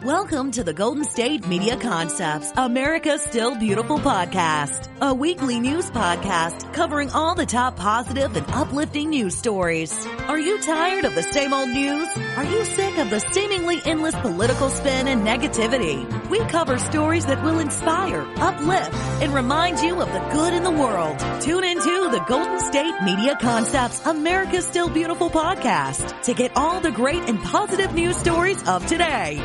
Welcome to the Golden State Media Concepts, America's Still Beautiful podcast, a weekly news podcast covering all the top positive and uplifting news stories. Are you tired of the same old news? Are you sick of the seemingly endless political spin and negativity? We cover stories that will inspire, uplift, and remind you of the good in the world. Tune into the Golden State Media Concepts, America's Still Beautiful podcast to get all the great and positive news stories of today.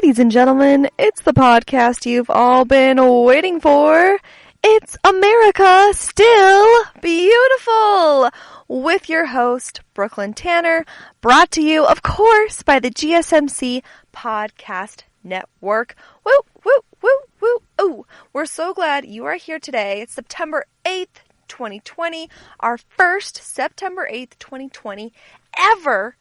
Ladies and gentlemen, it's the podcast you've all been waiting for. It's America Still Beautiful with your host, Brooklyn Tanner, brought to you, of course, by the GSMC Podcast Network. Woo, woo, woo, woo, ooh. We're so glad you are here today. It's September 8th, 2020, our first September 8th, 2020 ever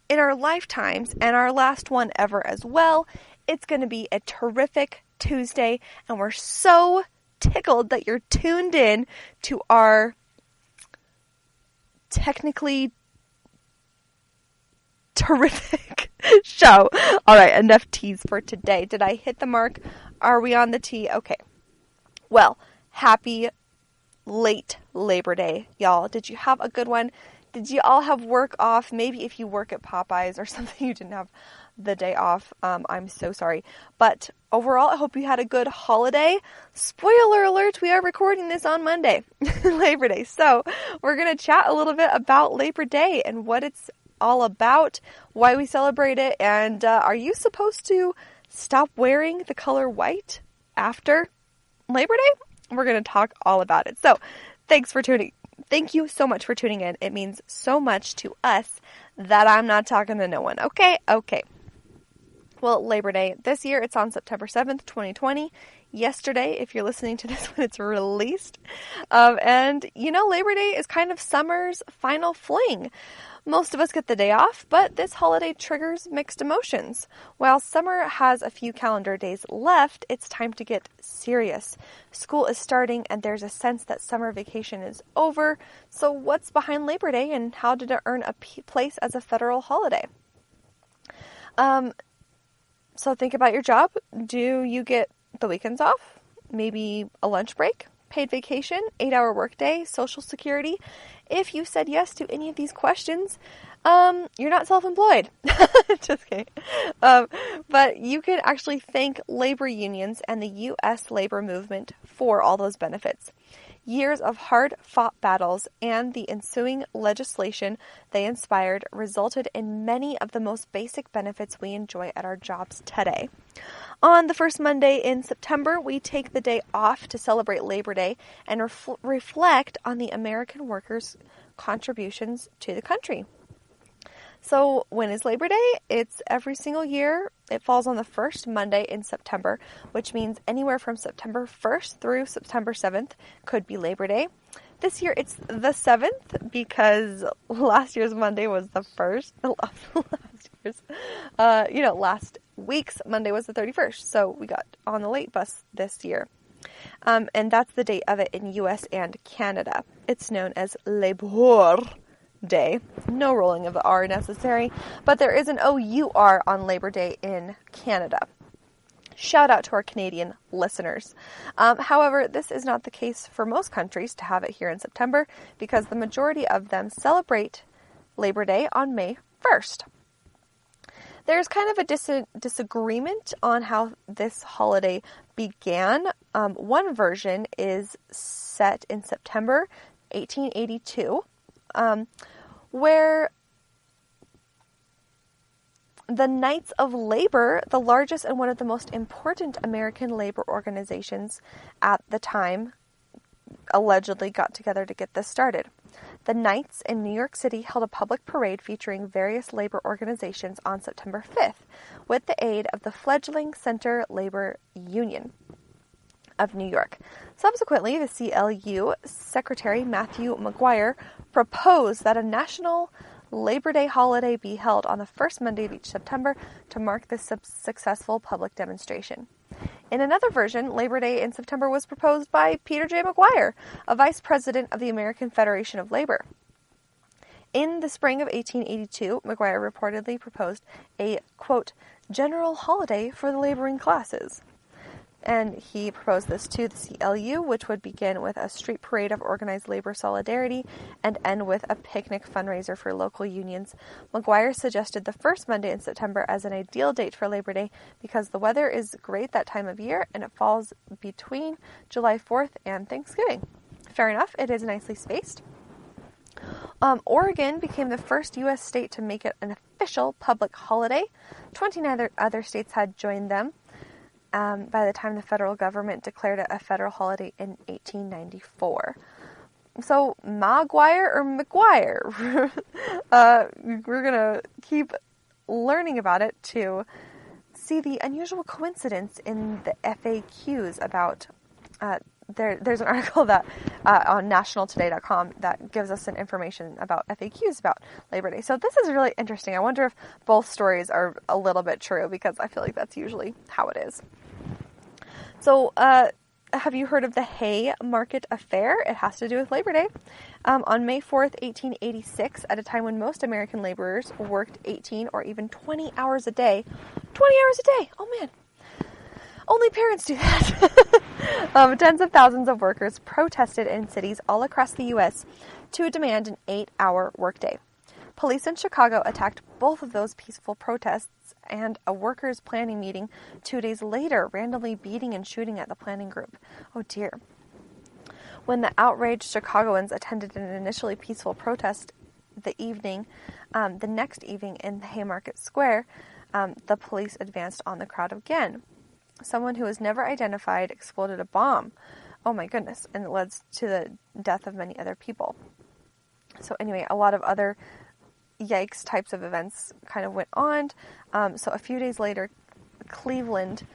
in our lifetimes, and our last one ever as well. It's going to be a terrific Tuesday, and we're so tickled that you're tuned in to our technically terrific show. All right, enough tease for today. Did I hit the mark? Are we on the tee? Okay. Well, happy late Labor Day, y'all. Did you have a good one? Did you all have work off? Maybe if you work at Popeyes or something, you didn't have the day off. I'm so sorry. But overall, I hope you had a good holiday. Spoiler alert, we are recording this on Monday, Labor Day. So we're going to chat a little bit about Labor Day and what it's all about, why we celebrate it, and are you supposed to stop wearing the color white after Labor Day? We're going to talk all about it. So Thank you so much for tuning in. It means so much to us that I'm not talking to no one. Okay. Well, Labor Day this year, it's on September 7th, 2020. Yesterday, if you're listening to this when it's released. And, Labor Day is kind of summer's final fling. Most of us get the day off, but this holiday triggers mixed emotions. While summer has a few calendar days left, it's time to get serious. School is starting, and there's a sense that summer vacation is over. So what's behind Labor Day, and how did it earn a place as a federal holiday? So think about your job. Do you get the weekends off? Maybe a lunch break? Paid vacation? 8-hour workday? Social security? If you said yes to any of these questions, you're not self-employed. Just kidding. But you could actually thank labor unions and the U.S. labor movement for all those benefits. Years of hard-fought battles and the ensuing legislation they inspired resulted in many of the most basic benefits we enjoy at our jobs today. On the first Monday in September, we take the day off to celebrate Labor Day and reflect on the American workers' contributions to the country. So when is Labor Day? It's every single year. It falls on the first Monday in September, which means anywhere from September 1st through September 7th could be Labor Day. This year it's the 7th because last year's Monday was the 1st. Last week's Monday was the 31st. So we got on the late bus this year. And that's the date of it in U.S. and Canada. It's known as Labor Day. No rolling of the R necessary, but there is an O-U-R on Labor Day in Canada. Shout out to our Canadian listeners. However, this is not the case for most countries to have it here in September because the majority of them celebrate Labor Day on May 1st. There's kind of a disagreement on how this holiday began. One version is set in September 1882, where the Knights of Labor, the largest and one of the most important American labor organizations at the time, allegedly got together to get this started. The Knights in New York City held a public parade featuring various labor organizations on September 5th, with the aid of the fledgling Center Labor Union of New York. Subsequently, the CLU Secretary Matthew McGuire proposed that a national Labor Day holiday be held on the first Monday of each September to mark this successful public demonstration. In another version, Labor Day in September was proposed by Peter J. McGuire, a vice president of the American Federation of Labor. In the spring of 1882, McGuire reportedly proposed a, quote, general holiday for the laboring classes. And he proposed this to the CLU, which would begin with a street parade of organized labor solidarity and end with a picnic fundraiser for local unions. McGuire suggested the first Monday in September as an ideal date for Labor Day because the weather is great that time of year and it falls between July 4th and Thanksgiving. Fair enough, it is nicely spaced. Oregon became the first U.S. state to make it an official public holiday. 29 other states had joined them by the time the federal government declared it a federal holiday in 1894. So, Maguire or McGuire? We're going to keep learning about it to see the unusual coincidence in the FAQs about there's an article that on nationaltoday.com that gives us some information about FAQs about Labor Day. So this is really interesting. I wonder if both stories are a little bit true because I feel like that's usually how it is. So have you heard of the Hay Market Affair? It has to do with Labor Day. On May 4th, 1886, at a time when most American laborers worked 18 or even 20 hours a day. 20 hours a day! Oh man! Only parents do that. Tens of thousands of workers protested in cities all across the U.S. to demand an 8-hour workday. Police in Chicago attacked both of those peaceful protests and a workers' planning meeting 2 days later, randomly beating and shooting at the planning group. Oh dear. When the outraged Chicagoans attended an initially peaceful protest the next evening in the Haymarket Square, the police advanced on the crowd again. Someone who was never identified exploded a bomb. Oh my goodness. And it led to the death of many other people. So anyway, a lot of other yikes types of events kind of went on. So a few days later, Cleveland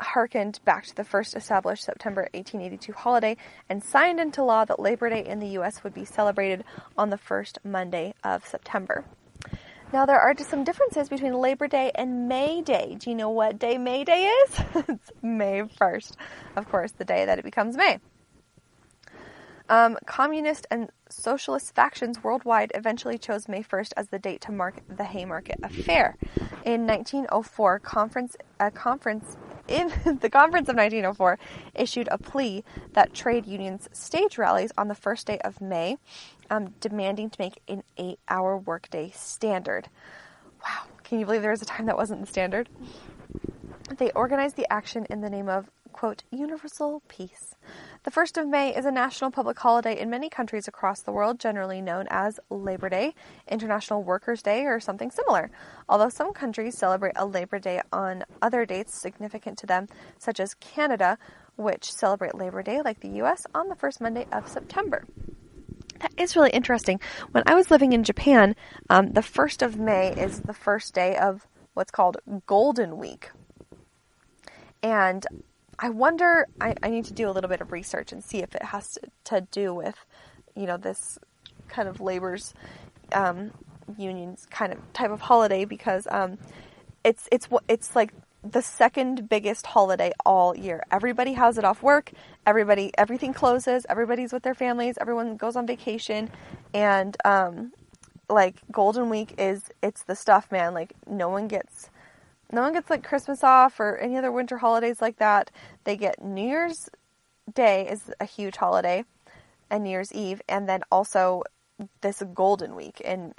hearkened back to the first established September 1882 holiday and signed into law that Labor Day in the U.S. would be celebrated on the first Monday of September. Now, there are just some differences between Labor Day and May Day. Do you know what day May Day is? It's May 1st. Of course, the day that it becomes May. Communist and socialist factions worldwide eventually chose May 1st as the date to mark the Haymarket Affair. In 1904, the Conference of 1904 issued a plea that trade unions stage rallies on the first day of May, demanding to make an 8-hour workday standard. Wow, can you believe there was a time that wasn't the standard? They organized the action in the name of, quote, universal peace. The 1st of May is a national public holiday in many countries across the world, generally known as Labor Day, International Workers' Day, or something similar. Although some countries celebrate a Labor Day on other dates significant to them, such as Canada, which celebrate Labor Day, like the U.S., on the first Monday of September. That is really interesting. When I was living in Japan, the 1st of May is the first day of what's called Golden Week. And I wonder, I need to do a little bit of research and see if it has to do with, this kind of labor's unions kind of type of holiday, because it's like the second biggest holiday all year. Everybody has it off work. Everything closes. Everybody's with their families. Everyone goes on vacation, and Golden Week it's the stuff, man. Like no one gets like Christmas off or any other winter holidays like that. They get New Year's Day is a huge holiday, and New Year's Eve, and then also this Golden Week in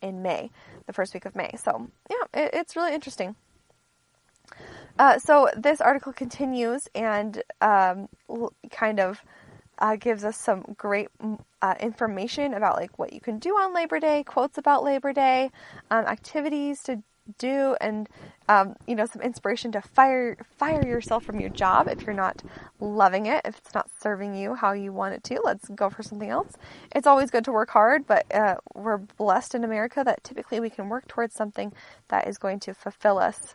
May, the first week of May. So yeah, it's really interesting. So this article continues and kind of gives us some great information about like what you can do on Labor Day, quotes about Labor Day, activities to do, and some inspiration to fire yourself from your job if you're not loving it, if it's not serving you how you want it to. Let's go for something else. It's always good to work hard, but we're blessed in America that typically we can work towards something that is going to fulfill us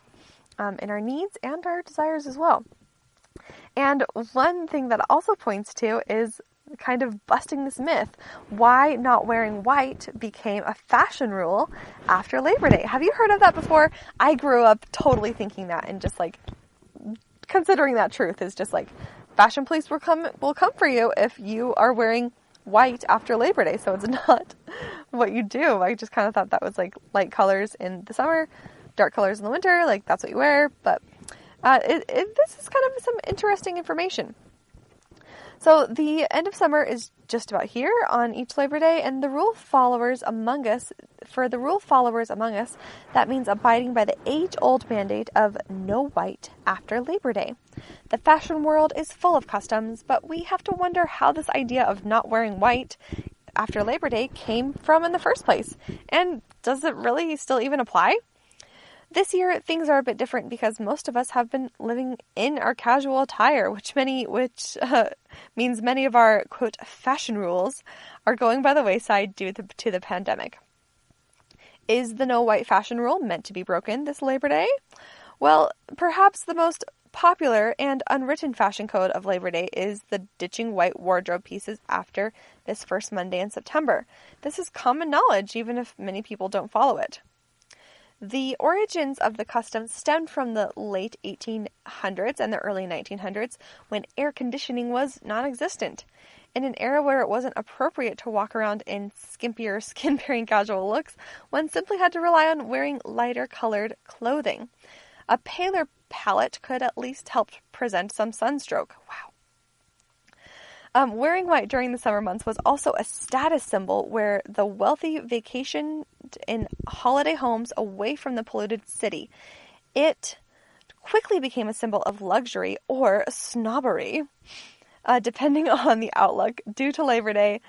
in our needs and our desires as well. And one thing that also points to is kind of busting this myth, why not wearing white became a fashion rule after Labor Day. Have you heard of that before? I grew up totally thinking that, and just like considering that truth is just like, fashion police will come for you if you are wearing white after Labor Day. So it's not what you do. I just kind of thought that was like light colors in the summer, dark colors in the winter, like that's what you wear. But this is kind of some interesting information. So the end of summer is just about here on each Labor Day, and for the rule followers among us, that means abiding by the age-old mandate of no white after Labor Day. The fashion world is full of customs, but we have to wonder how this idea of not wearing white after Labor Day came from in the first place. And does it really still even apply? This year, things are a bit different because most of us have been living in our casual attire, which means many of our, quote, fashion rules are going by the wayside due to the pandemic. Is the no white fashion rule meant to be broken this Labor Day? Well, perhaps the most popular and unwritten fashion code of Labor Day is the ditching white wardrobe pieces after this first Monday in September. This is common knowledge, even if many people don't follow it. The origins of the custom stemmed from the late 1800s and the early 1900s, when air conditioning was non-existent. In an era where it wasn't appropriate to walk around in skimpier, skin-bearing casual looks, one simply had to rely on wearing lighter colored clothing. A paler palette could at least help present some sunstroke. Wow. Wearing white during the summer months was also a status symbol where the wealthy vacationed in holiday homes away from the polluted city. It quickly became a symbol of luxury or snobbery, depending on the outlook, due to Labor Day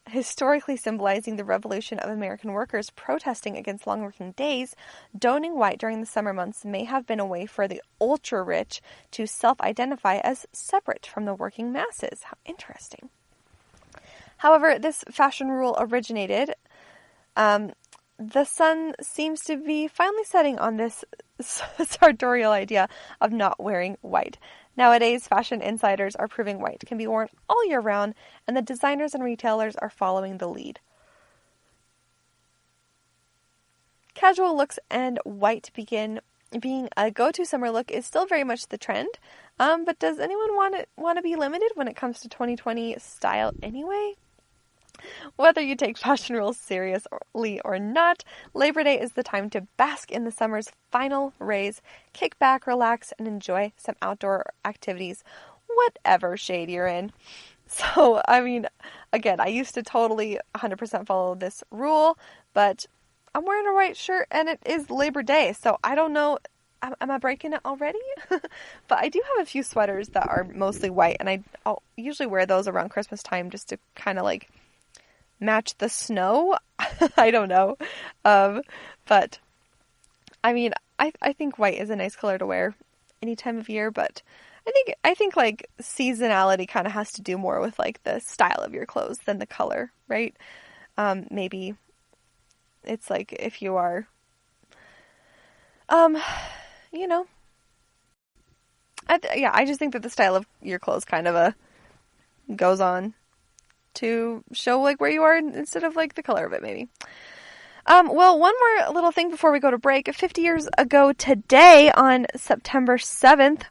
historically symbolizing the revolution of American workers protesting against long working days. Donning white during the summer months may have been a way for the ultra-rich to self-identify as separate from the working masses. How interesting. However, this fashion rule originated. The sun seems to be finally setting on this sartorial idea of not wearing white. Nowadays, fashion insiders are proving white can be worn all year round, and the designers and retailers are following the lead. Casual looks and white being a go-to summer look is still very much the trend, but does anyone want to be limited when it comes to 2020 style anyway? Whether you take fashion rules seriously or not, Labor Day is the time to bask in the summer's final rays, kick back, relax, and enjoy some outdoor activities, whatever shade you're in. So, I mean, again, I used to totally 100% follow this rule, but I'm wearing a white shirt and it is Labor Day, so I don't know. Am I breaking it already? But I do have a few sweaters that are mostly white, and I'll usually wear those around Christmas time just to kind of like match the snow. I don't know. But I mean, I think white is a nice color to wear any time of year, but I think like seasonality kind of has to do more with like the style of your clothes than the color, right? Maybe it's like if you are, you know, I just think that the style of your clothes kind of goes on to show like where you are instead of like the color of it, maybe. Well, one more little thing before we go to break. 50 years ago today, on September 7th,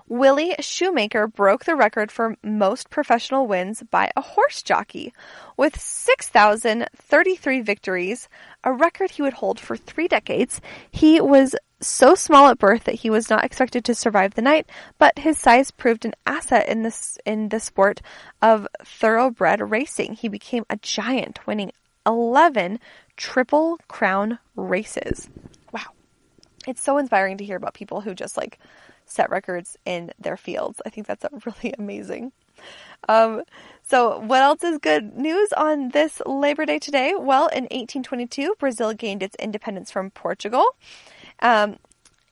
Willie Shoemaker broke the record for most professional wins by a horse jockey. With 6,033 victories, a record he would hold for 3 decades, he was so small at birth that he was not expected to survive the night, but his size proved an asset in the sport of thoroughbred racing. He became a giant, winning 11 Triple Crown races. Wow. It's so inspiring to hear about people who just like set records in their fields. I think that's really amazing. So what else is good news on this Labor Day today? Well, in 1822, Brazil gained its independence from Portugal.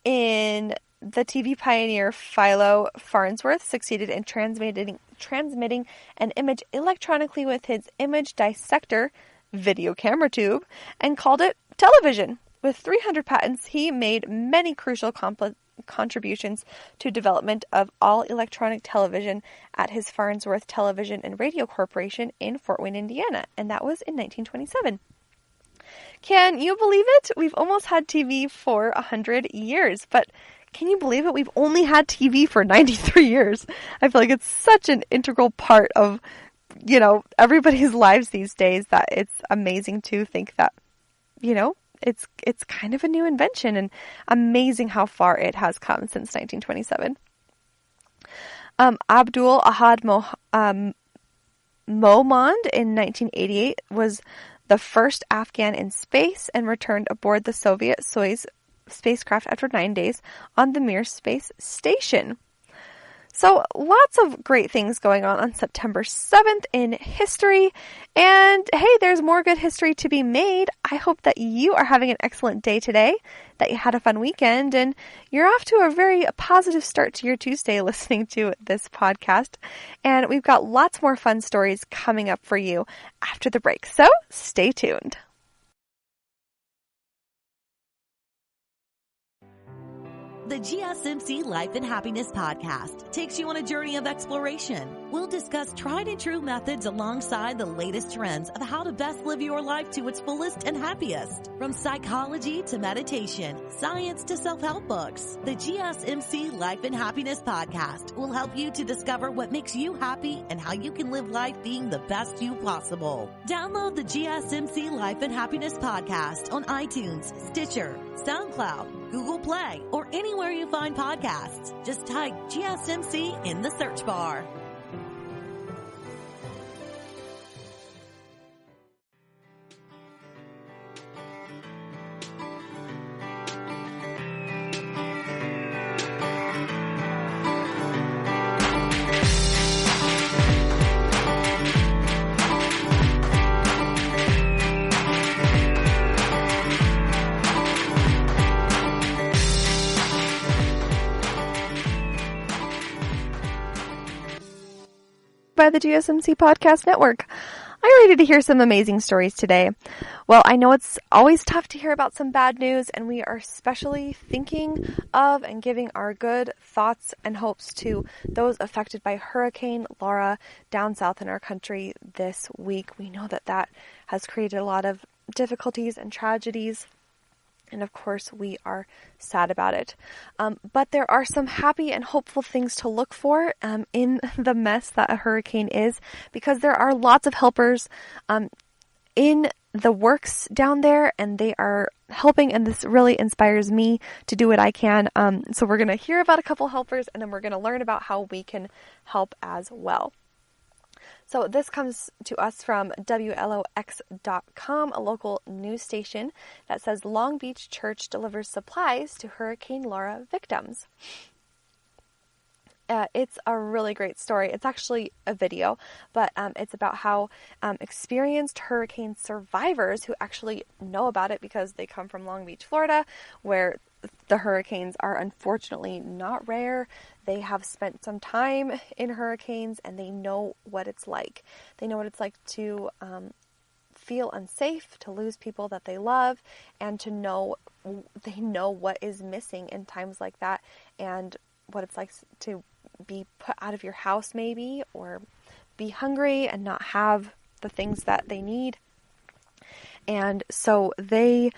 In the TV pioneer Philo Farnsworth succeeded in transmitting an image electronically with his image dissector video camera tube and called it television. With 300 patents, he made many crucial contributions to development of all electronic television at his Farnsworth Television and Radio Corporation in Fort Wayne, Indiana, and that was in 1927. Can you believe it? We've almost had TV for 100 years, but can you believe it? We've only had TV for 93 years. I feel like it's such an integral part of, everybody's lives these days that it's amazing to think that, it's kind of a new invention and amazing how far it has come since 1927. Abdul Ahad Momand in 1988 was the first Afghan in space and returned aboard the Soviet Soyuz spacecraft after 9 days on the Mir space station. So lots of great things going on September 7th in history. And hey, there's more good history to be made. I hope that you are having an excellent day today, that you had a fun weekend, and you're off to a very positive start to your Tuesday listening to this podcast. And we've got lots more fun stories coming up for you after the break. So stay tuned. The GSMC Life and Happiness Podcast takes you on a journey of exploration. We'll discuss tried and true methods alongside the latest trends of how to best live your life to its fullest and happiest. From psychology to meditation, science to self-help books, the GSMC Life and Happiness Podcast will help you to discover what makes you happy and how you can live life being the best you possible. Download the GSMC Life and Happiness Podcast on iTunes, Stitcher, SoundCloud, Google Play, or anywhere you find podcasts. Just type GSMC in the search bar. By the GSMC Podcast Network. Are you ready to hear some amazing stories today? Well, I know it's always tough to hear about some bad news, and we are especially thinking of and giving our good thoughts and hopes to those affected by Hurricane Laura down south in our country this week. We know that has created a lot of difficulties and tragedies. And of course, we are sad about it. But there are some happy and hopeful things to look for in the mess that a hurricane is, because there are lots of helpers in the works down there, and they are helping, and this really inspires me to do what I can. So we're going to hear about a couple helpers, and then we're going to learn about how we can help as well. So this comes to us from WLOX.com, a local news station that says Long Beach Church delivers supplies to Hurricane Laura victims. It's a really great story. It's actually a video, but it's about how experienced hurricane survivors who actually know about it because they come from Long Beach, Florida, where the hurricanes are unfortunately not rare. They have spent some time in hurricanes and they know what it's like. They know what it's like to feel unsafe, to lose people that they love, and to know they know what is missing in times like that, and what it's like to be put out of your house maybe, or be hungry and not have the things that they need. And so they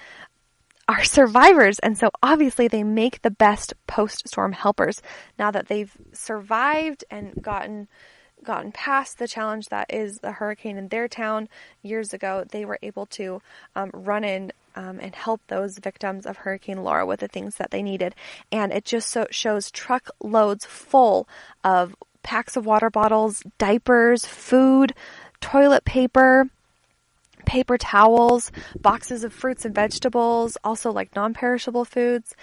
are survivors, and so obviously they make the best post-storm helpers. Now that they've survived and gotten past the challenge that is the hurricane in their town years ago, they were able to run in and help those victims of Hurricane Laura with the things that they needed. And it just shows truckloads full of packs of water bottles, diapers, food, toilet paper, paper towels, boxes of fruits and vegetables, also like non-perishable foods.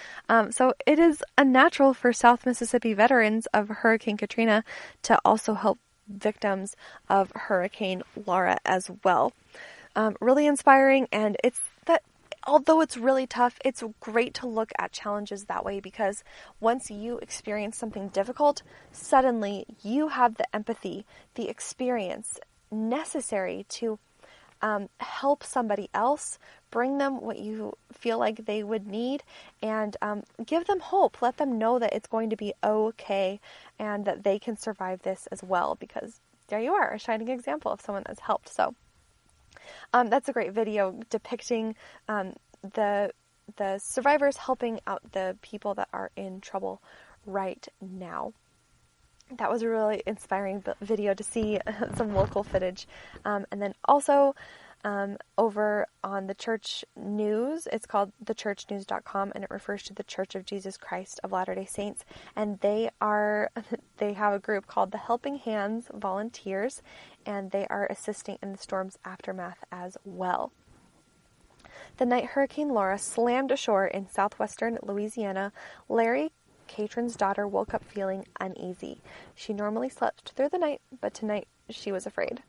So it is unnatural for South Mississippi veterans of Hurricane Katrina to also help victims of Hurricane Laura as well. Really inspiring, and it's that although it's really tough, it's great to look at challenges that way, because once you experience something difficult, suddenly you have the empathy, the experience necessary to help somebody else, bring them what you feel like they would need, and give them hope. Let them know that it's going to be okay and that they can survive this as well, because there you are, a shining example of someone that's helped. So that's a great video depicting the survivors helping out the people that are in trouble right now. That was a really inspiring video to see some local footage. And then also over on the church news, it's called thechurchnews.com, and it refers to the Church of Jesus Christ of Latter-day Saints. And they have a group called the Helping Hands Volunteers, and they are assisting in the storm's aftermath as well. The night Hurricane Laura slammed ashore in southwestern Louisiana, Larry, Katrin's daughter, woke up feeling uneasy. She normally slept through the night, but tonight she was afraid.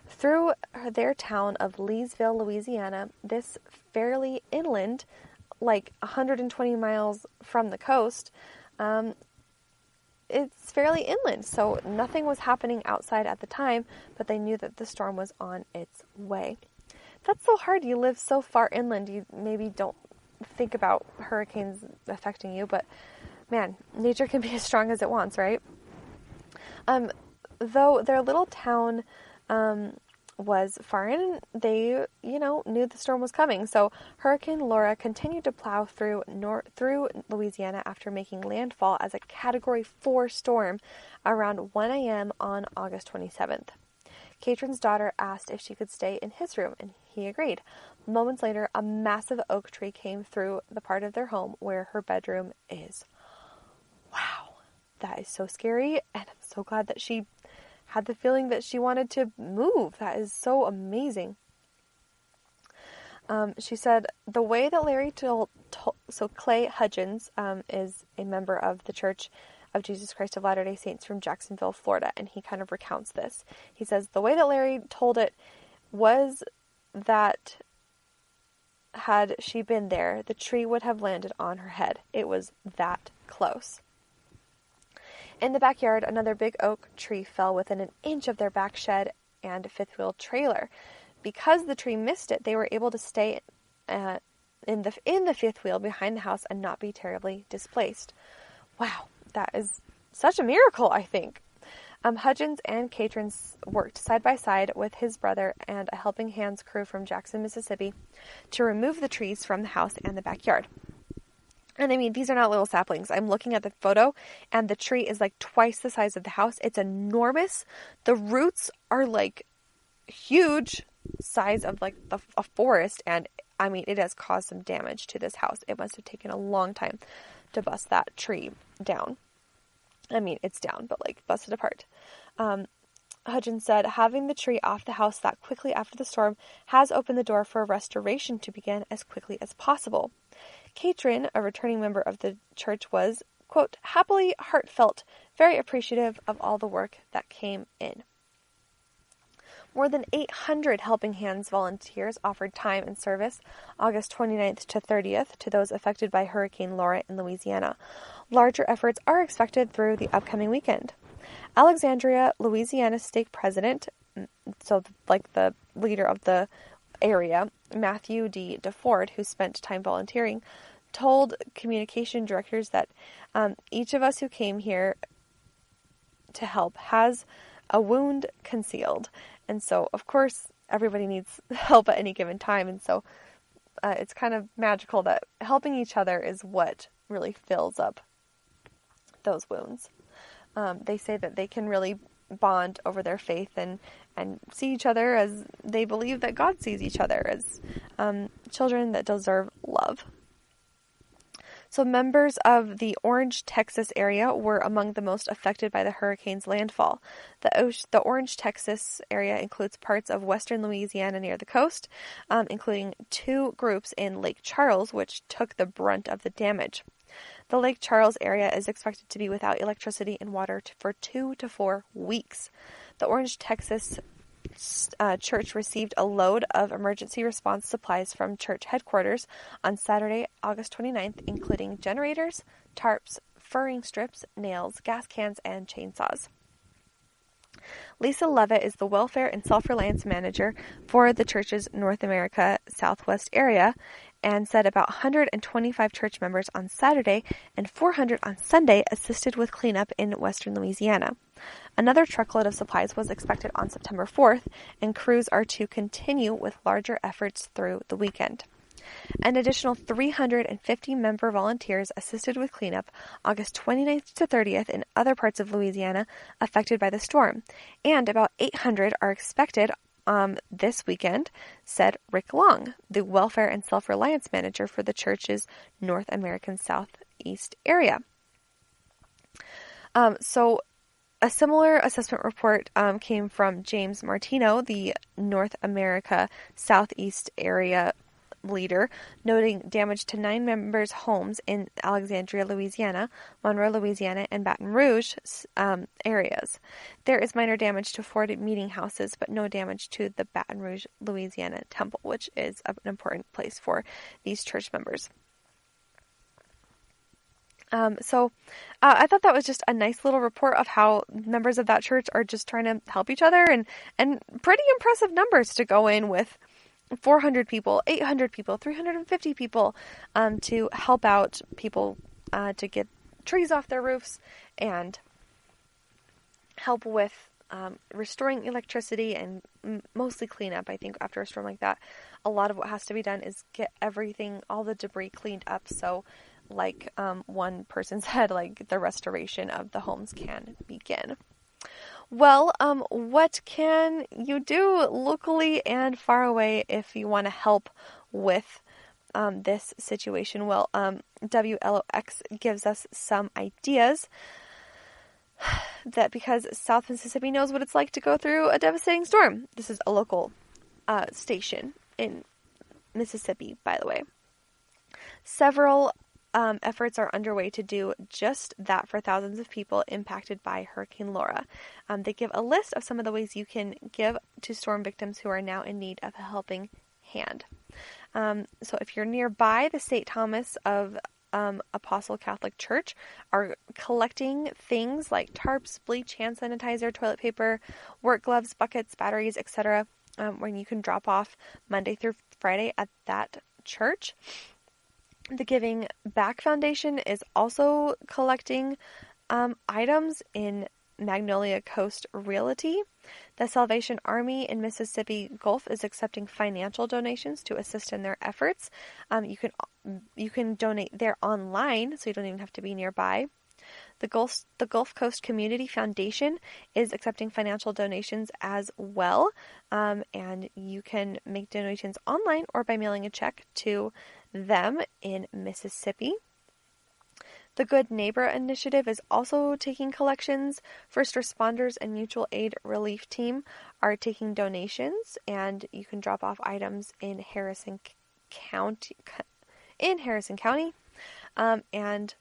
Through their town of Leesville, Louisiana, this fairly inland, like 120 miles from the coast, it's fairly inland, so nothing was happening outside at the time, but they knew that the storm was on its way. That's so hard. You live so far inland, you maybe don't think about hurricanes affecting you, but man, nature can be as strong as it wants, right? Though their little town was far in, they, knew the storm was coming. So Hurricane Laura continued to plow through Louisiana after making landfall as a Category 4 storm around 1 a.m. on August 27th. Katrin's daughter asked if she could stay in his room, and he agreed. Moments later, a massive oak tree came through the part of their home where her bedroom is. Wow, that is so scary, and I'm so glad that she had the feeling that she wanted to move. That is so amazing. She said, the way that Larry told so Clay Hudgens is a member of the Church of Jesus Christ of Latter-day Saints from Jacksonville, Florida, and he kind of recounts this. He says, the way that Larry told it was that had she been there, the tree would have landed on her head. It was that close. In the backyard, another big oak tree fell within an inch of their back shed and fifth wheel trailer. Because the tree missed it, they were able to stay in the fifth wheel behind the house and not be terribly displaced. Wow, that is such a miracle, I think. Hudgens and Katrin worked side by side with his brother and a Helping Hands crew from Jackson, Mississippi, to remove the trees from the house and the backyard. And I mean, these are not little saplings. I'm looking at the photo, and the tree is like twice the size of the house. It's enormous. The roots are like huge, size of like a forest, and I mean, it has caused some damage to this house. It must have taken a long time to bust that tree down. I mean, it's down, but like busted apart. Hudgens said, having the tree off the house that quickly after the storm has opened the door for restoration to begin as quickly as possible. Katrin, a returning member of the church, was, quote, happily heartfelt, very appreciative of all the work that came in. More than 800 Helping Hands volunteers offered time and service August 29th to 30th to those affected by Hurricane Laura in Louisiana. Larger efforts are expected through the upcoming weekend. Alexandria, Louisiana Stake President, so like the leader of the area, Matthew D. DeFord, who spent time volunteering, told communication directors that each of us who came here to help has a wound concealed. And so, of course, everybody needs help at any given time. And so it's kind of magical that helping each other is what really fills up those wounds. They say that they can really bond over their faith and see each other as they believe that God sees each other as children that deserve love. So members of the Orange, Texas area were among the most affected by the hurricane's landfall. The Orange, Texas area includes parts of western Louisiana near the coast, including 2 groups in Lake Charles, which took the brunt of the damage. The Lake Charles area is expected to be without electricity and water for 2 to 4 weeks. The Orange, Texas church received a load of emergency response supplies from church headquarters on Saturday, August 29th, including generators, tarps, furring strips, nails, gas cans, and chainsaws. Lisa Levitt is the Welfare and Self-Reliance Manager for the church's North America Southwest area and said about 125 church members on Saturday and 400 on Sunday assisted with cleanup in western Louisiana. Another truckload of supplies was expected on September 4th, and crews are to continue with larger efforts through the weekend. An additional 350 member volunteers assisted with cleanup August 29th to 30th in other parts of Louisiana affected by the storm, and about 800 are expected this weekend, said Rick Long, the Welfare and Self-Reliance Manager for the church's North American Southeast area. So a similar assessment report came from James Martino, the North America Southeast area leader, noting damage to 9 members' homes in Alexandria, Louisiana, Monroe, Louisiana, and Baton Rouge areas. There is minor damage to 4 meeting houses, but no damage to the Baton Rouge, Louisiana temple, which is an important place for these church members. So I thought that was just a nice little report of how members of that church are just trying to help each other, and pretty impressive numbers to go in with 400 people, 800 people, 350 people to help out people to get trees off their roofs and help with restoring electricity and mostly cleanup. I think after a storm like that, a lot of what has to be done is get everything, all the debris cleaned up, so like one person said, like the restoration of the homes can begin. Well, what can you do locally and far away if you want to help with this situation? Well, WLOX gives us some ideas that because South Mississippi knows what it's like to go through a devastating storm. This is a local station in Mississippi, by the way. Several efforts are underway to do just that for thousands of people impacted by Hurricane Laura. They give a list of some of the ways you can give to storm victims who are now in need of a helping hand. So if you're nearby, the St. Thomas of Apostle Catholic Church are collecting things like tarps, bleach, hand sanitizer, toilet paper, work gloves, buckets, batteries, etc., where you can drop off Monday through Friday at that church. The Giving Back Foundation is also collecting items in Magnolia Coast Realty. The Salvation Army in Mississippi Gulf is accepting financial donations to assist in their efforts. You can donate there online, so you don't even have to be nearby. The Gulf Coast Community Foundation is accepting financial donations as well, and you can make donations online or by mailing a check to them in Mississippi. The Good Neighbor Initiative is also taking collections. First responders and mutual aid relief team are taking donations, and you can drop off items in Harrison County. And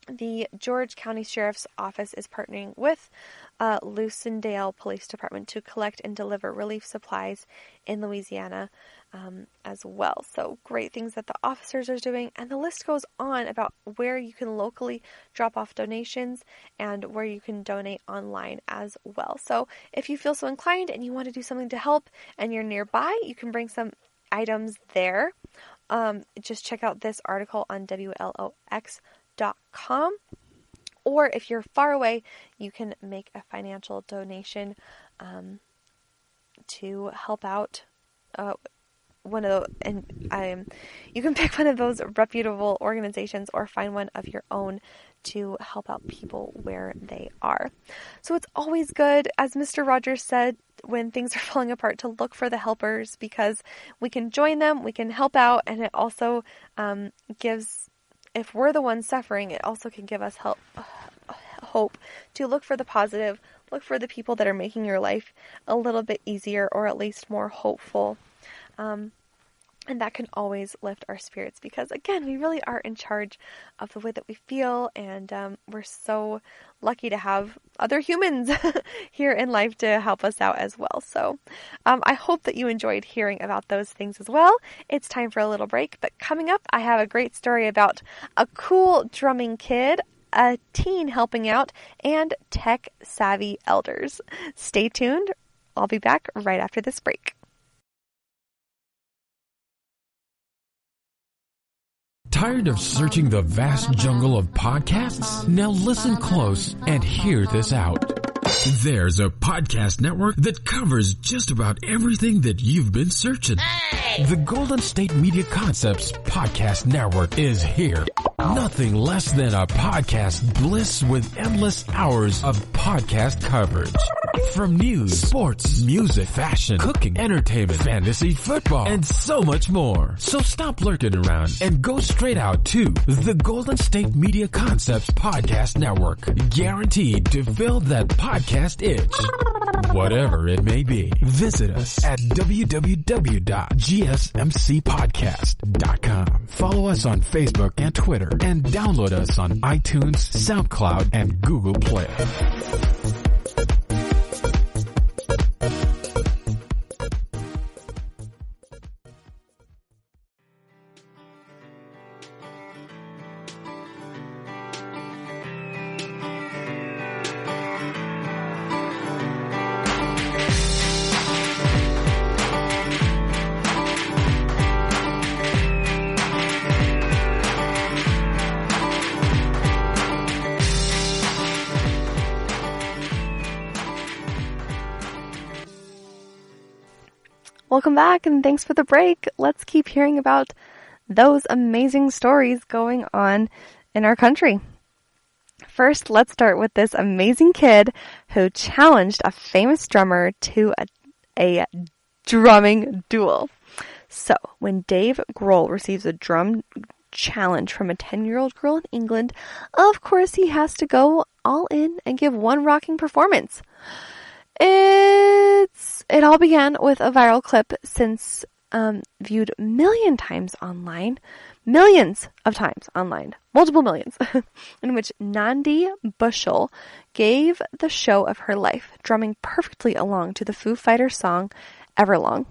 the George County Sheriff's Office is partnering with Lucindale Police Department to collect and deliver relief supplies in Louisiana as well. So great things that the officers are doing, and the list goes on about where you can locally drop off donations and where you can donate online as well. So if you feel so inclined and you want to do something to help and you're nearby, you can bring some items there. Just check out this article on WLOX.com, or if you're far away, you can make a financial donation to help out one of the, and you can pick one of those reputable organizations or find one of your own to help out people where they are. So it's always good, as Mr. Rogers said, when things are falling apart, to look for the helpers, because we can join them, we can help out, and it also gives, if we're the ones suffering, it also can give us hope to look for the positive, look for the people that are making your life a little bit easier, or at least more hopeful. And that can always lift our spirits because, again, we really are in charge of the way that we feel, and we're so lucky to have other humans here in life to help us out as well. So I hope that you enjoyed hearing about those things as well. It's time for a little break, but coming up, I have a great story about a cool drumming kid, a teen helping out, and tech-savvy elders. Stay tuned. I'll be back right after this break. Tired of searching the vast jungle of podcasts? Now listen close and hear this out. There's a podcast network that covers just about everything that you've been searching. Hey! The Golden State Media Concepts Podcast Network is here. Nothing less than a podcast bliss with endless hours of podcast coverage. From news, sports, music, fashion, cooking, entertainment, fantasy, football, and so much more. So stop lurking around and go straight out to the Golden State Media Concepts Podcast Network. Guaranteed to fill that podcast itch. Whatever it may be. Visit us at www.gsmcpodcast.com. Follow us on Facebook and Twitter, and download us on iTunes, SoundCloud, and Google Play. Welcome back, and thanks for the break. Let's keep hearing about those amazing stories going on in our country. First, let's start with this amazing kid who challenged a famous drummer to a drumming duel. So, when Dave Grohl receives a drum challenge from a 10-year-old girl in England, of course he has to go all in and give one rocking performance. It all began with a viral clip since viewed millions of times online, multiple millions, in which Nandi Bushell gave the show of her life, drumming perfectly along to the Foo Fighters song Everlong.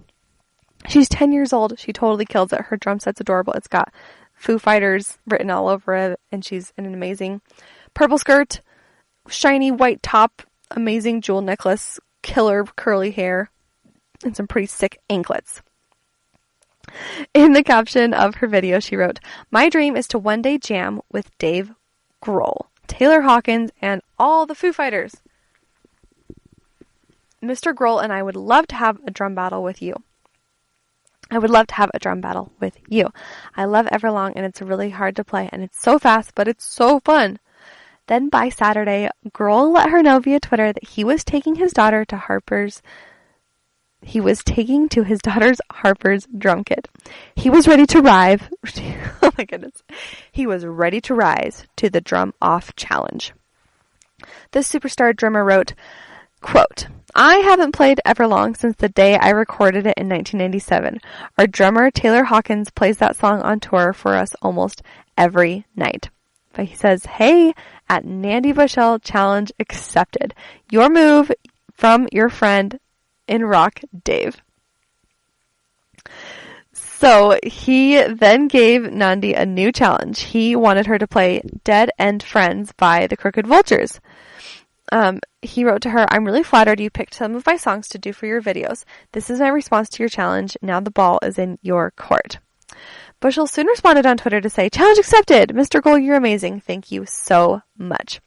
She's 10 years old. She totally kills it. Her drum set's adorable. It's got Foo Fighters written all over it, and she's in an amazing purple skirt, shiny white top, amazing jewel necklace, killer curly hair, and some pretty sick anklets. In the caption of her video, she wrote, "My dream is to one day jam with Dave Grohl, Taylor Hawkins, and all the Foo Fighters. Mr. Grohl and I would love to have a drum battle with you. I love Everlong, and it's really hard to play, and it's so fast, but it's so fun." Then by Saturday, Grohl let her know via Twitter that he was taking to his daughter's Harper's drum kit. He was ready to rise. Oh my goodness. He was ready to rise to the drum off challenge. The superstar drummer wrote, quote, "I haven't played Everlong since the day I recorded it in 1997. Our drummer Taylor Hawkins plays that song on tour for us almost every night." But he says, "Hey, at Nandi Bushell, challenge accepted. Your move from your friend in rock, Dave." So he then gave Nandi a new challenge. He wanted her to play Dead End Friends by the Crooked Vultures. He wrote to her, "I'm really flattered you picked some of my songs to do for your videos. This is my response to your challenge. Now the ball is in your court." Bushell soon responded on Twitter to say, "Challenge accepted! Mr. Grohl, you're amazing. Thank you so much."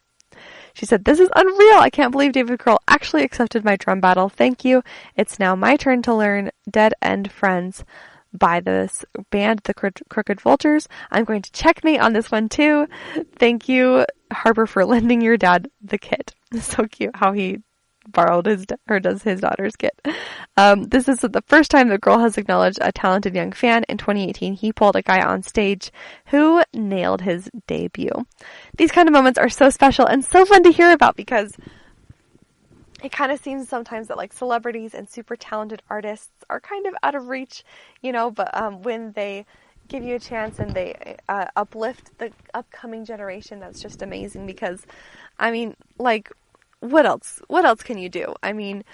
She said, "This is unreal. I can't believe David Grohl actually accepted my drum battle. Thank you. It's now my turn to learn Dead End Friends by this band, the Crooked Vultures. I'm going to checkmate on this one too. Thank you, Harper, for lending your dad the kit." It's so cute how he borrowed his daughter's kit. This is the first time the Grohl has acknowledged a talented young fan. In 2018, he pulled a guy on stage who nailed his debut. These kind of moments are so special and so fun to hear about because it kind of seems sometimes that like celebrities and super talented artists are kind of out of reach, but when they give you a chance and they uplift the upcoming generation, that's just amazing because, I mean, like, what else can you do? I mean,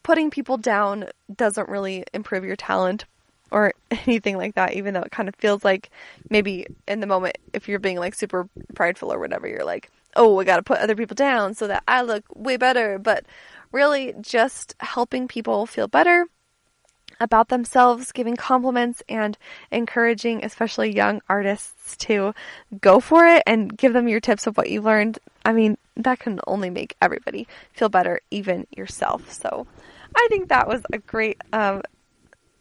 putting people down doesn't really improve your talent or anything like that, even though it kind of feels like maybe in the moment, if you're being like super prideful or whatever, you're like, oh, I got to put other people down so that I look way better. But really just helping people feel better about themselves, giving compliments and encouraging especially young artists to go for it and give them your tips of what you learned. I mean, that can only make everybody feel better, even yourself. So I think that was a great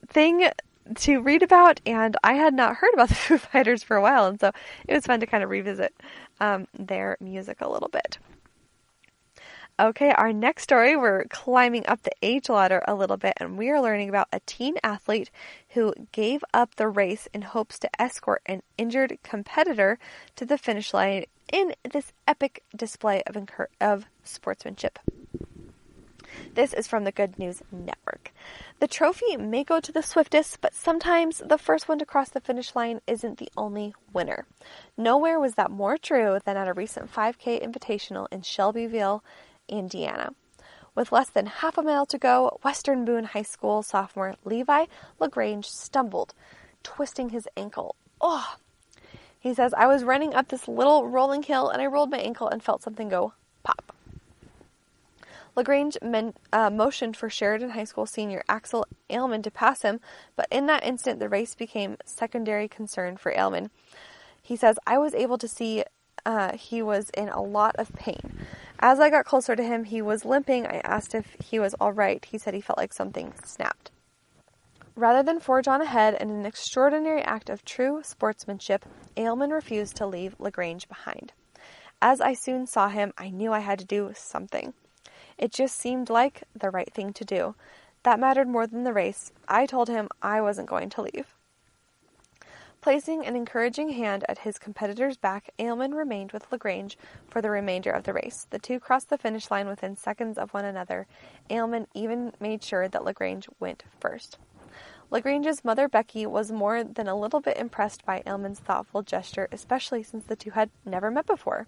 thing to read about, and I had not heard about the Foo Fighters for a while, and so it was fun to kind of revisit their music a little bit. Okay, our next story, we're climbing up the age ladder a little bit, and we are learning about a teen athlete who gave up the race in hopes to escort an injured competitor to the finish line in this epic display of sportsmanship. This is from the Good News Network. The trophy may go to the swiftest, but sometimes the first one to cross the finish line isn't the only winner. Nowhere was that more true than at a recent 5K Invitational in Shelbyville, Indiana. With less than half a mile to go, Western Boone High School sophomore Levi LaGrange stumbled, twisting his ankle. Oh! He says, I was running up this little rolling hill and I rolled my ankle and felt something go pop. LaGrange motioned for Sheridan High School senior Axel Ailman to pass him, but in that instant the race became secondary concern for Ailman. He says, I was able to see he was in a lot of pain. As I got closer to him, he was limping. I asked if he was all right. He said he felt like something snapped. Rather than forge on ahead in an extraordinary act of true sportsmanship, Ailman refused to leave LaGrange behind. As I soon saw him, I knew I had to do something. It just seemed like the right thing to do. That mattered more than the race. I told him I wasn't going to leave. Placing an encouraging hand at his competitor's back, Ailman remained with LaGrange for the remainder of the race. The two crossed the finish line within seconds of one another. Ailman even made sure that LaGrange went first. LaGrange's mother, Becky, was more than a little bit impressed by Ailman's thoughtful gesture, especially since the two had never met before.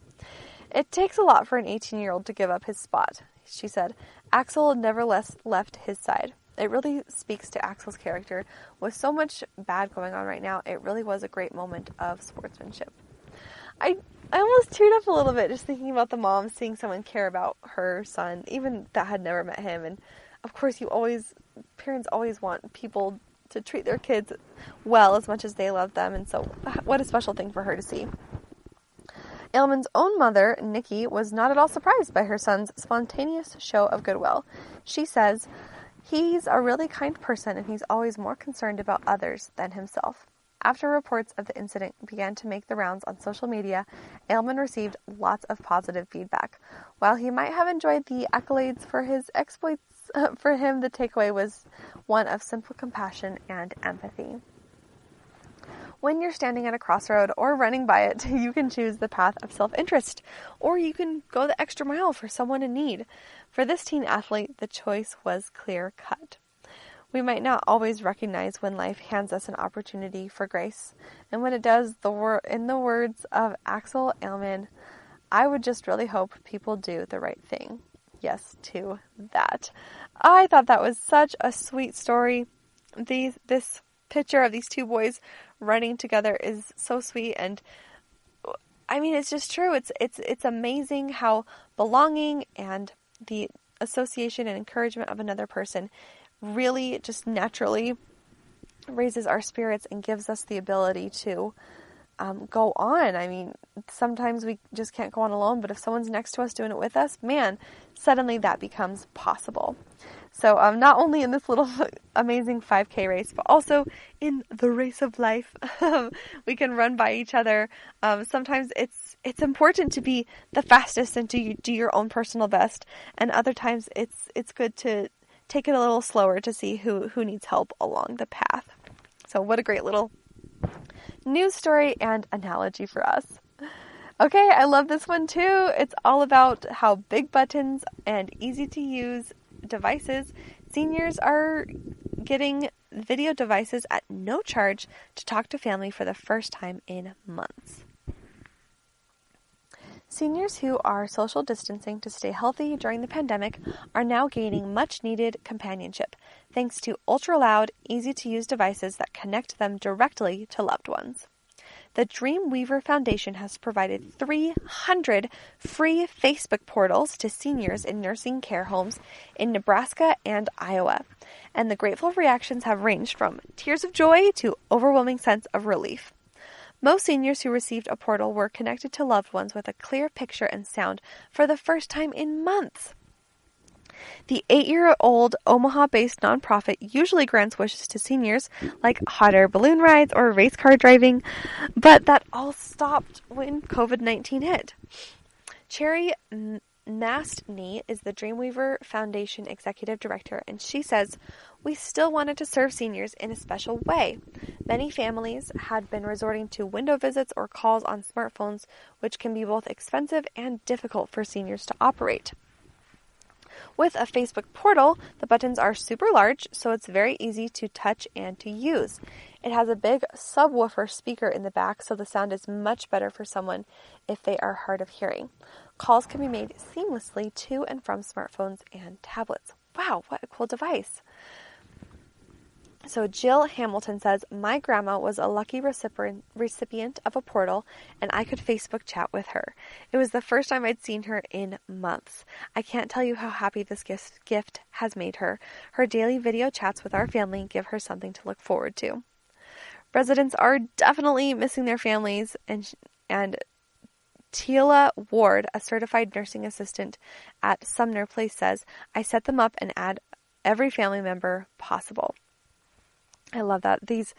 It takes a lot for an 18-year-old to give up his spot, she said. Axel never left his side. It really speaks to Axel's character. With so much bad going on right now, it really was a great moment of sportsmanship. I almost teared up a little bit just thinking about the mom seeing someone care about her son, even that had never met him. And of course, parents always want people to treat their kids well as much as they love them. And so what a special thing for her to see. Ailman's own mother, Nikki, was not at all surprised by her son's spontaneous show of goodwill. She says, he's a really kind person and he's always more concerned about others than himself. After reports of the incident began to make the rounds on social media, Ailman received lots of positive feedback. While he might have enjoyed the accolades for his exploits, for him the takeaway was one of simple compassion and empathy. When you're standing at a crossroad or running by it, you can choose the path of self-interest, or you can go the extra mile for someone in need. For this teen athlete, the choice was clear-cut. We might not always recognize when life hands us an opportunity for grace, and when it does, in the words of Axel Ailman, I would just really hope people do the right thing. Yes, to that. I thought that was such a sweet story. This picture of these two boys running together is so sweet, and I mean, it's just true. It's amazing how belonging and the association and encouragement of another person really just naturally raises our spirits and gives us the ability to go on. I mean, sometimes we just can't go on alone, but if someone's next to us doing it with us, man, suddenly that becomes possible. So not only in this little amazing 5K race, but also in the race of life, we can run by each other. Sometimes it's important to be the fastest and to do your own personal best, and other times it's good to take it a little slower to see who needs help along the path. So what a great little news story and analogy for us. Okay, I love this one too. It's all about how big buttons and easy to use devices. Seniors are getting video devices at no charge to talk to family for the first time in months. Seniors who are social distancing to stay healthy during the pandemic are now gaining much-needed companionship, thanks to ultra-loud, easy-to-use devices that connect them directly to loved ones. The Dreamweaver Foundation has provided 300 free Facebook portals to seniors in nursing care homes in Nebraska and Iowa, and the grateful reactions have ranged from tears of joy to overwhelming sense of relief. Most seniors who received a portal were connected to loved ones with a clear picture and sound for the first time in months. The 8-year-old Omaha-based nonprofit usually grants wishes to seniors like hot air balloon rides or race car driving, but that all stopped when COVID-19 hit. Cherry Mastny is the Dreamweaver Foundation Executive Director, and she says, "We still wanted to serve seniors in a special way. Many families had been resorting to window visits or calls on smartphones, which can be both expensive and difficult for seniors to operate. With a Facebook portal, the buttons are super large, so it's very easy to touch and to use. It has a big subwoofer speaker in the back, so the sound is much better for someone if they are hard of hearing. Calls can be made seamlessly to and from smartphones and tablets." Wow, what a cool device. So Jill Hamilton says, "My grandma was a lucky recipient of a portal, and I could Facebook chat with her. It was the first time I'd seen her in months. I can't tell you how happy this gift has made her. Her daily video chats with our family give her something to look forward to." Residents are definitely missing their families, and Teela Ward, a certified nursing assistant at Sumner Place, says, "I set them up and add every family member possible." I love that. These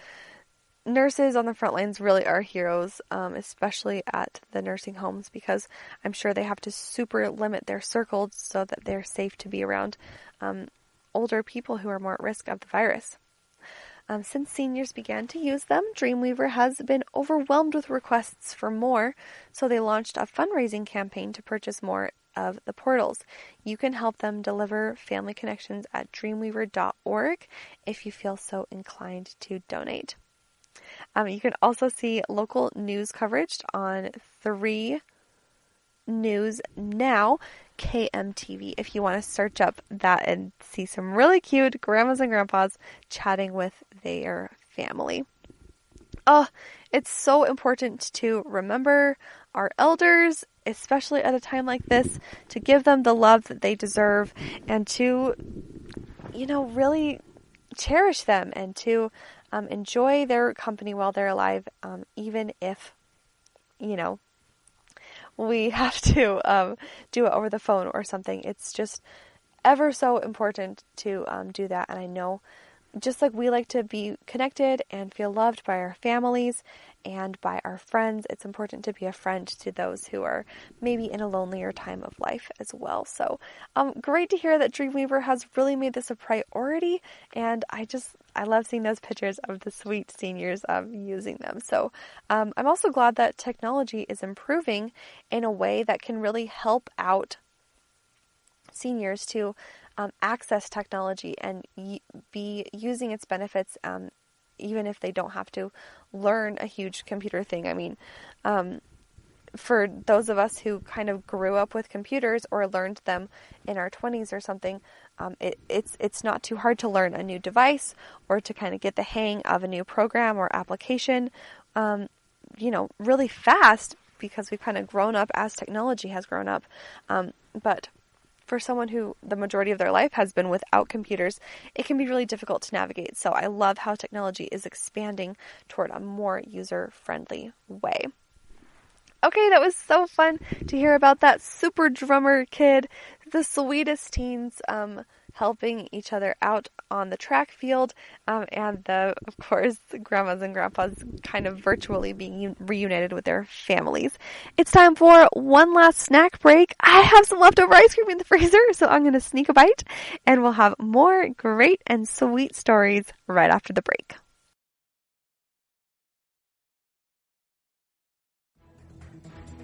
nurses on the front lines really are heroes, especially at the nursing homes, because I'm sure they have to super limit their circles so that they're safe to be around older people who are more at risk of the virus. Since seniors began to use them, Dreamweaver has been overwhelmed with requests for more, so they launched a fundraising campaign to purchase more of the portals. You can help them deliver family connections at dreamweaver.org if you feel so inclined to donate. You can also see local news coverage on 3 News Now, KMTV, if you want to search up that and see some really cute grandmas and grandpas chatting with their family. It's so important to remember our elders, especially at a time like this, to give them the love that they deserve and to, really cherish them and to enjoy their company while they're alive, even if, we have to do it over the phone or something. It's just ever so important to do that. And I know, just like we like to be connected and feel loved by our families and by our friends, it's important to be a friend to those who are maybe in a lonelier time of life as well. So great to hear that Dreamweaver has really made this a priority, and I love seeing those pictures of the sweet seniors using them. So I'm also glad that technology is improving in a way that can really help out seniors to access technology and be using its benefits, even if they don't have to learn a huge computer thing. I mean, for those of us who kind of grew up with computers or learned them in our 20s or something, it's not too hard to learn a new device or to kind of get the hang of a new program or application, really fast, because we've kind of grown up as technology has grown up. But for someone who the majority of their life has been without computers, it can be really difficult to navigate. So I love how technology is expanding toward a more user-friendly way. Okay, that was so fun to hear about that super drummer kid, the sweetest teens helping each other out on the track field, and of course, grandmas and grandpas kind of virtually being reunited with their families. It's time for one last snack break. I have some leftover ice cream in the freezer, so I'm going to sneak a bite, and we'll have more great and sweet stories right after the break.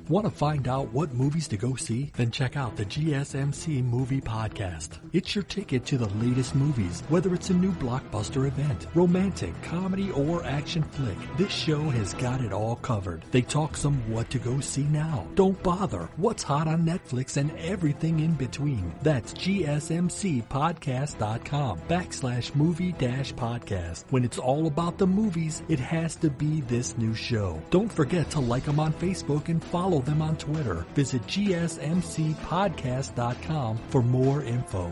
Want to find out what movies to go see? Then check out the GSMC Movie Podcast. It's your ticket to the latest movies, whether it's a new blockbuster event, romantic, comedy, or action flick. This show has got it all covered. They talk some what to go see now, don't bother, what's hot on Netflix, and everything in between. That's gsmcpodcast.com/movie-podcast. When it's all about the movies, it has to be this new show. Don't forget to like them on Facebook and follow them on Twitter. Visit gsmcpodcast.com for more info.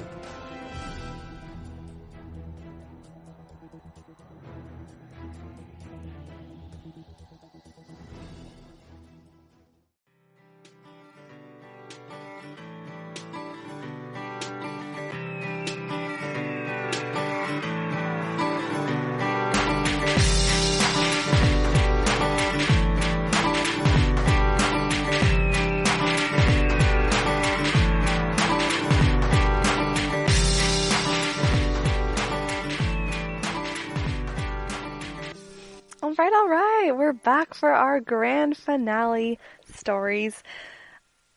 All right, we're back for our grand finale stories.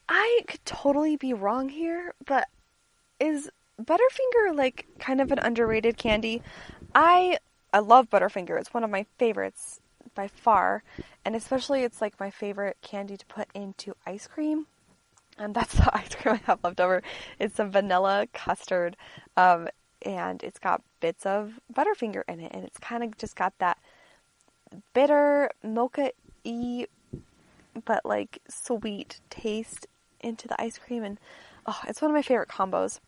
I could totally be wrong here, but is Butterfinger like kind of an underrated candy? I love Butterfinger. It's one of my favorites by far, and especially it's like my favorite candy to put into ice cream. And that's the ice cream I have left over. It's a vanilla custard, and it's got bits of Butterfinger in it, and it's kind of just got that bitter mocha-y but like sweet taste into the ice cream, and it's one of my favorite combos.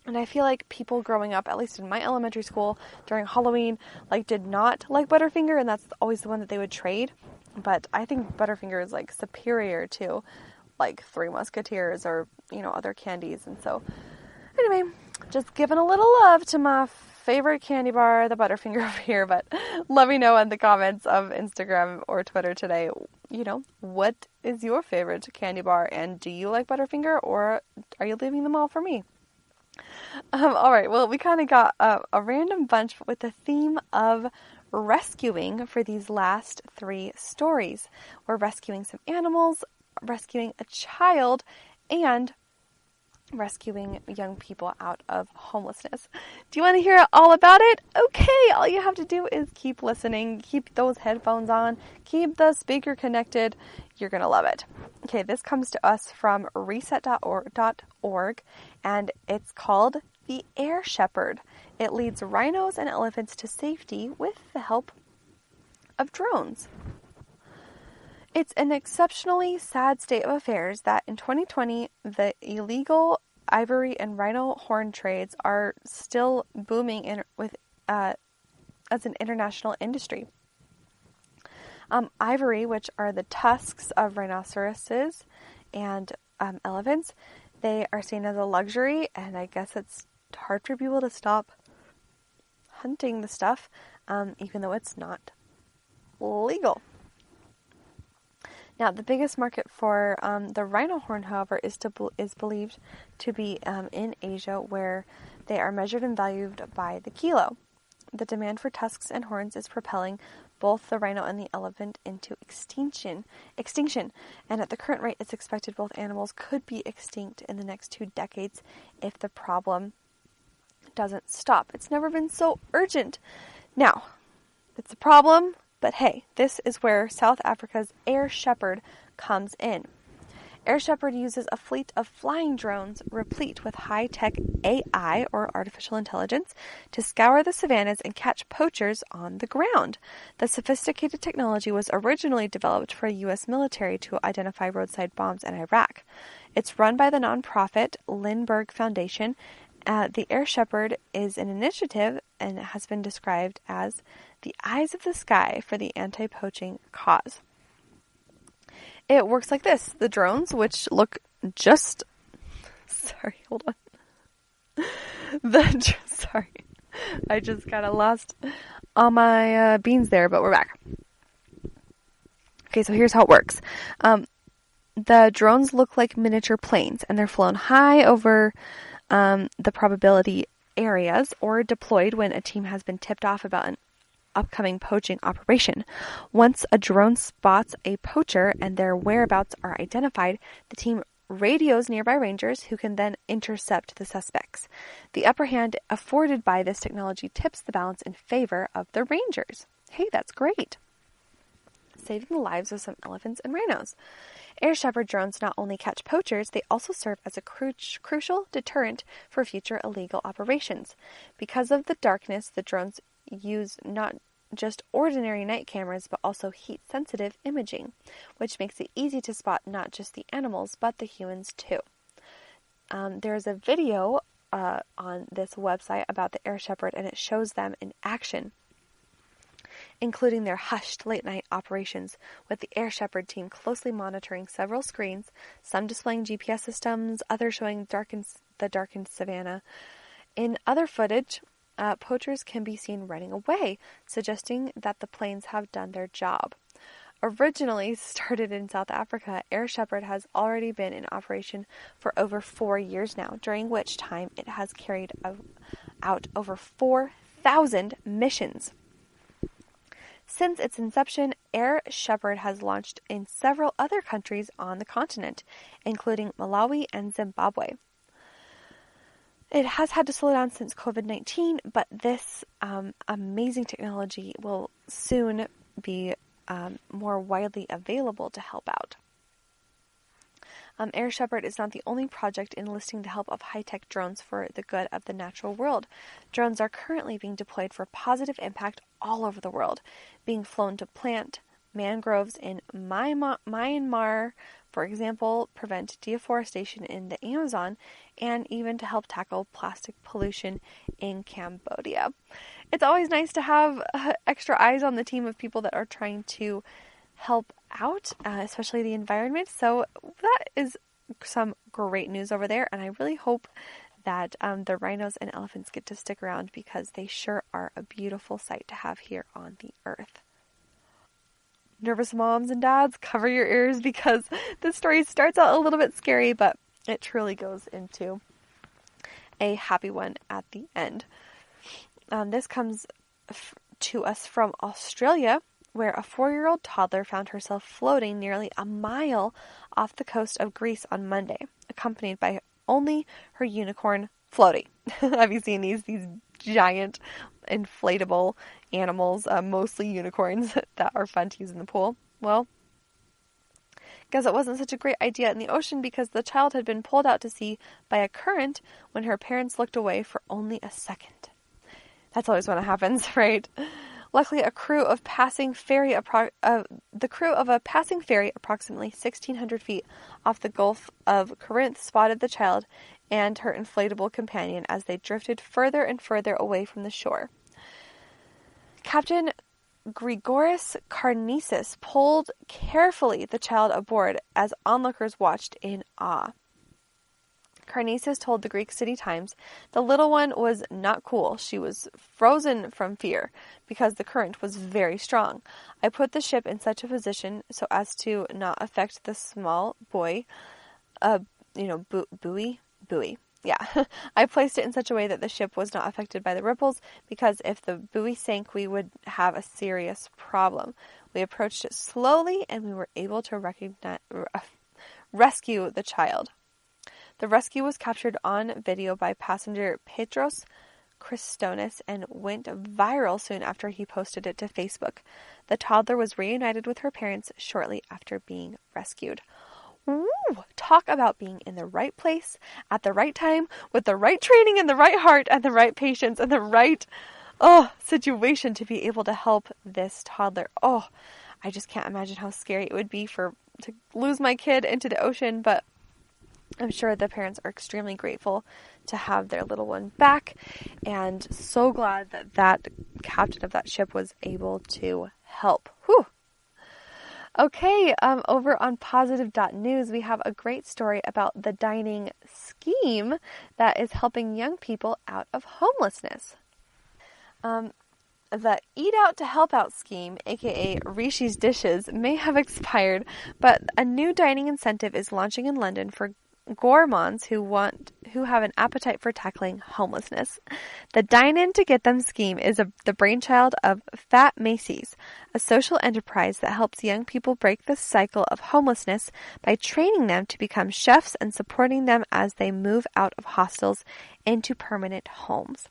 And I feel like people growing up, at least in my elementary school during Halloween, like did not like Butterfinger, and that's always the one that they would trade. But I think Butterfinger is like superior to like Three Musketeers or other candies. And so anyway, just giving a little love to my favorite candy bar, the Butterfinger over here. But let me know in the comments of Instagram or Twitter today, what is your favorite candy bar, and do you like Butterfinger, or are you leaving them all for me? All right, well, we kind of got a random bunch with the theme of rescuing for these last 3 stories. We're rescuing some animals, rescuing a child, and rescuing young people out of homelessness. Do you want to hear all about it? Okay, all you have to do is keep listening, keep those headphones on, keep the speaker connected. You're going to love it. Okay, this comes to us from reset.org, and it's called The Air Shepherd. It leads rhinos and elephants to safety with the help of drones. It's an exceptionally sad state of affairs that in 2020, the illegal ivory and rhino horn trades are still booming as an international industry. Ivory, which are the tusks of rhinoceroses and elephants, they are seen as a luxury, and I guess it's hard for people to stop hunting the stuff, even though it's not legal. Now, the biggest market for the rhino horn, however, is believed to be in Asia, where they are measured and valued by the kilo. The demand for tusks and horns is propelling both the rhino and the elephant into extinction. And at the current rate, it's expected both animals could be extinct in the next 2 decades if the problem doesn't stop. It's never been so urgent. Now, it's a problem. But hey, this is where South Africa's Air Shepherd comes in. Air Shepherd uses a fleet of flying drones replete with high-tech AI, or artificial intelligence, to scour the savannas and catch poachers on the ground. The sophisticated technology was originally developed for U.S. military to identify roadside bombs in Iraq. It's run by the nonprofit Lindbergh Foundation. The Air Shepherd is an initiative and has been described as the eyes of the sky for the anti-poaching cause. It works like this. The drones, which look just... Sorry, hold on. Sorry. I just kind of lost all my beans there, but we're back. Okay, so here's how it works. The drones look like miniature planes, and they're flown high over the probability areas or deployed when a team has been tipped off about an upcoming poaching operation. Once a drone spots a poacher and their whereabouts are identified, the team radios nearby rangers who can then intercept the suspects. The upper hand afforded by this technology tips the balance in favor of the rangers. Hey, that's great. Saving the lives of some elephants and rhinos. Air Shepherd drones not only catch poachers, they also serve as a crucial deterrent for future illegal operations. Because of the darkness, the drones use not just ordinary night cameras, but also heat-sensitive imaging, which makes it easy to spot not just the animals, but the humans too. There's a video on this website about the Air Shepherd, and it shows them in action, including their hushed late-night operations, with the Air Shepherd team closely monitoring several screens, some displaying GPS systems, others showing the darkened savannah. In other footage, poachers can be seen running away, suggesting that the planes have done their job. Originally started in South Africa, Air Shepherd has already been in operation for over 4 years now, during which time it has carried out over 4,000 missions. Since its inception, Air Shepherd has launched in several other countries on the continent, including Malawi and Zimbabwe. It has had to slow down since COVID-19, but this amazing technology will soon be more widely available to help out. Air Shepherd is not the only project enlisting the help of high-tech drones for the good of the natural world. Drones are currently being deployed for positive impact all over the world, being flown to plant mangroves in Myanmar, for example, prevent deforestation in the Amazon, and even to help tackle plastic pollution in Cambodia. It's always nice to have extra eyes on the team of people that are trying to help out, especially the environment. So that is some great news over there, and I really hope that the rhinos and elephants get to stick around, because they sure are a beautiful sight to have here on the earth. Nervous moms and dads, cover your ears, because this story starts out a little bit scary, but it truly goes into a happy one at the end. This comes to us from Australia, where a 4-year-old toddler found herself floating nearly a mile off the coast of Greece on Monday, accompanied by only her unicorn floaty. Have you seen these giant inflatable animals, mostly unicorns, that are fun to use in the pool? Well, guess it wasn't such a great idea in the ocean, because the child had been pulled out to sea by a current when her parents looked away for only a second. That's always when it happens, right? Luckily, the crew of a passing ferry approximately 1,600 feet off the Gulf of Corinth spotted the child and her inflatable companion as they drifted further and further away from the shore. Captain Grigoris Karnesis pulled carefully the child aboard as onlookers watched in awe. Karnesis told the Greek City Times, "The little one was not cool. She was frozen from fear because the current was very strong. I put the ship in such a position so as to not affect the small boy, buoy. Yeah, I placed it in such a way that the ship was not affected by the ripples, because if the buoy sank, we would have a serious problem. We approached it slowly, and we were able to rescue the child." The rescue was captured on video by passenger Petros Christonis and went viral soon after he posted it to Facebook. The toddler was reunited with her parents shortly after being rescued. Ooh, talk about being in the right place at the right time, with the right training and the right heart and the right patience and the right situation to be able to help this toddler. Oh, I just can't imagine how scary it would be to lose my kid into the ocean, but I'm sure the parents are extremely grateful to have their little one back, and so glad that captain of that ship was able to help. Whew. Okay, over on positive.news, we have a great story about the dining scheme that is helping young people out of homelessness. The Eat Out to Help Out scheme, aka Rishi's Dishes, may have expired, but a new dining incentive is launching in London for gourmands who have an appetite for tackling homelessness. The Dine In to Get Them scheme is the brainchild of Fat Macy's, a social enterprise that helps young people break the cycle of homelessness by training them to become chefs and supporting them as they move out of hostels into permanent homes.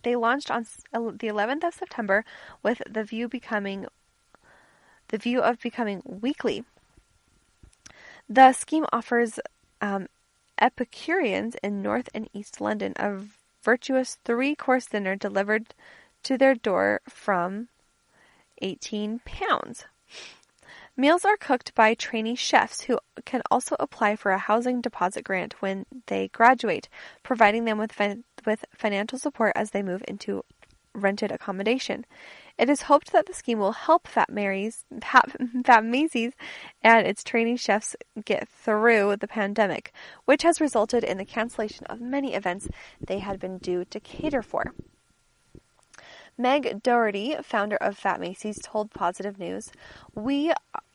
They launched on the 11th of September with the view of becoming weekly. The scheme offers Epicureans in North and East London a virtuous 3-course dinner delivered to their door from £18. Meals are cooked by trainee chefs who can also apply for a housing deposit grant when they graduate, providing them with financial support as they move into rented accommodation. It is hoped that the scheme will help Fat Macy's and its trainee chefs get through the pandemic, which has resulted in the cancellation of many events they had been due to cater for. Meg Doherty, founder of Fat Macy's, told Positive News, "We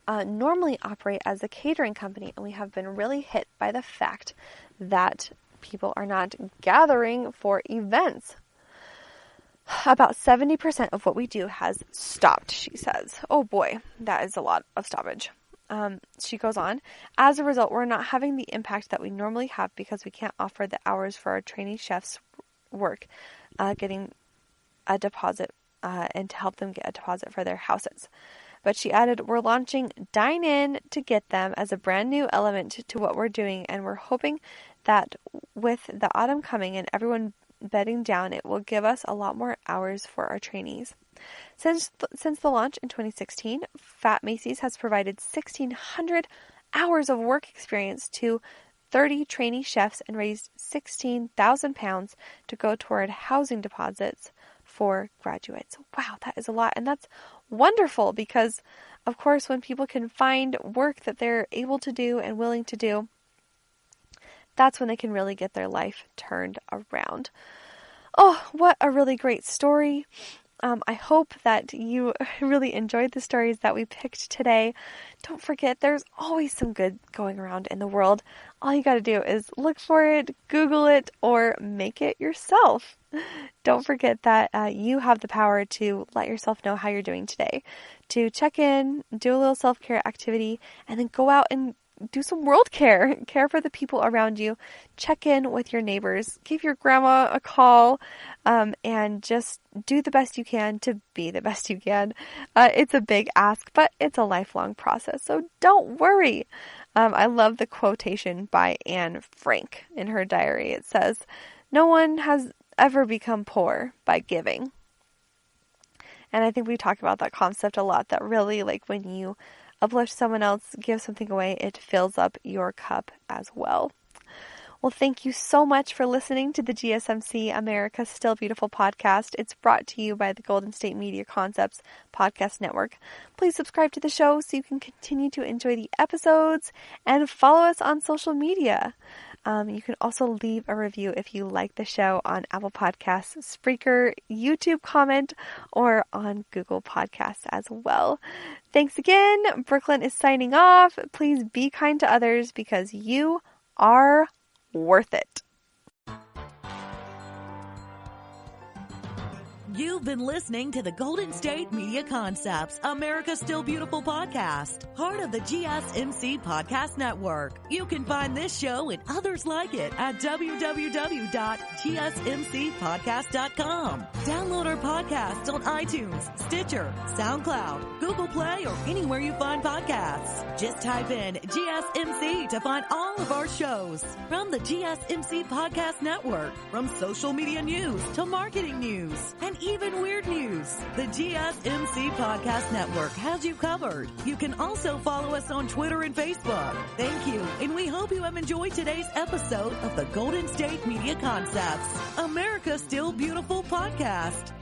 normally operate as a catering company, and we have been really hit by the fact that people are not gathering for events. About 70% of what we do has stopped," she says. Oh boy, that is a lot of stoppage. She goes on, "As a result, we're not having the impact that we normally have because we can't offer the hours for our trainee chefs work, getting a deposit, and to help them get a deposit for their houses." But she added, "We're launching Dine In to Get Them as a brand new element to what we're doing, and we're hoping that with the autumn coming and everyone bedding down, it will give us a lot more hours for our trainees." Since the launch in 2016, Fat Macy's has provided 1,600 hours of work experience to 30 trainee chefs and raised £16,000 to go toward housing deposits for graduates. Wow, that is a lot. And that's wonderful because, of course, when people can find work that they're able to do and willing to do, that's when they can really get their life turned around. Oh, what a really great story. I hope that you really enjoyed the stories that we picked today. Don't forget, there's always some good going around in the world. All you got to do is look for it, Google it, or make it yourself. Don't forget that you have the power to let yourself know how you're doing today, to check in, do a little self-care activity, and then go out and do some world care. Care for the people around you. Check in with your neighbors. Give your grandma a call, and just do the best you can to be the best you can. It's a big ask, but it's a lifelong process, so don't worry. I love the quotation by Anne Frank in her diary. It says, "No one has ever become poor by giving." And I think we talk about that concept a lot, that really, like, when you uplift someone else, give something away, it fills up your cup as well. Well, thank you so much for listening to the GSMC America's Still Beautiful podcast. It's brought to you by the Golden State Media Concepts Podcast Network. Please subscribe to the show so you can continue to enjoy the episodes and follow us on social media. You can also leave a review if you like the show on Apple Podcasts, Spreaker, YouTube comment, or on Google Podcasts as well. Thanks again. Brooklyn is signing off. Please be kind to others because you are worth it. You've been listening to the Golden State Media Concepts, America's Still Beautiful podcast, part of the GSMC Podcast Network. You can find this show and others like it at www.gsmcpodcast.com. Download our podcasts on iTunes, Stitcher, SoundCloud, Google Play, or anywhere you find podcasts. Just type in GSMC to find all of our shows. From the GSMC Podcast Network, from social media news to marketing news, and even weird news, the GSMC Podcast Network has you covered. You can also follow us on Twitter and Facebook. Thank you, and we hope you have enjoyed today's episode of the Golden State Media Concepts, America's Still Beautiful podcast.